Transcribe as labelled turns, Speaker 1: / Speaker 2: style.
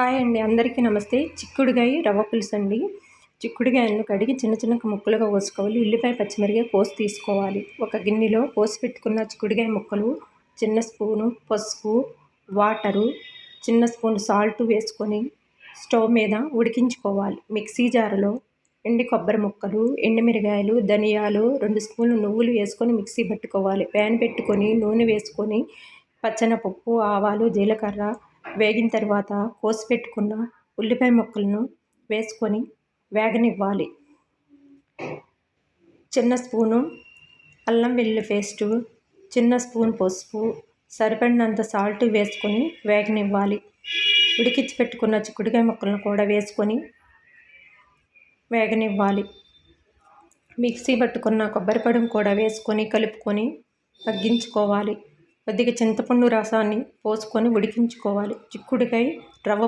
Speaker 1: Hi అండి, అందరికీ నమస్తే. చిక్కుడుగాయ రవ్వ పులుసు అండి. చిక్కుడుగాయలను కడిగి చిన్న చిన్న ముక్కలుగా కోసుకోవాలి. ఉల్లిపాయ, పచ్చిమిరపకాయ కోసి తీసుకోవాలి. ఒక గిన్నెలో కోసి పెట్టుకున్న చిక్కుడుగాయ ముక్కలు, చిన్న స్పూను పసుపు, వాటరు, చిన్న స్పూన్ సాల్ట్ వేసుకొని స్టవ్ మీద ఉడికించుకోవాలి. మిక్సీ జారులో ఎండి కొబ్బరి ముక్కలు, ఎండుమిరగాయలు, ధనియాలు, 2 స్పూన్లు నువ్వులు వేసుకొని మిక్సీ పట్టుకోవాలి. ప్యాన్ పెట్టుకొని నూనె వేసుకొని పచ్చెనపప్పు, ఆవాలు, జీలకర్ర వేగిన తర్వాత కోసి పెట్టుకున్న ఉల్లిపాయ ముక్కలను వేసుకొని వేగనివ్వాలి. చిన్న స్పూను అల్లం వెల్లుల్లి పేస్టు, చిన్న స్పూన్ పసుపు, సరిపడినంత సాల్ట్ వేసుకొని వేగనివ్వాలి. ఉడికించి పెట్టుకున్న చిక్కుడుకాయ ముక్కలను కూడా వేసుకొని వేగనివ్వాలి. మిక్సీ పట్టుకున్న కొబ్బరి పొడిని కూడా వేసుకొని కలుపుకొని తగ్గించుకోవాలి. కొద్దిగా చింతపండు రసాన్ని పోసుకొని ఉడికించుకోవాలి. చిక్కుడుకాయ రవ్వ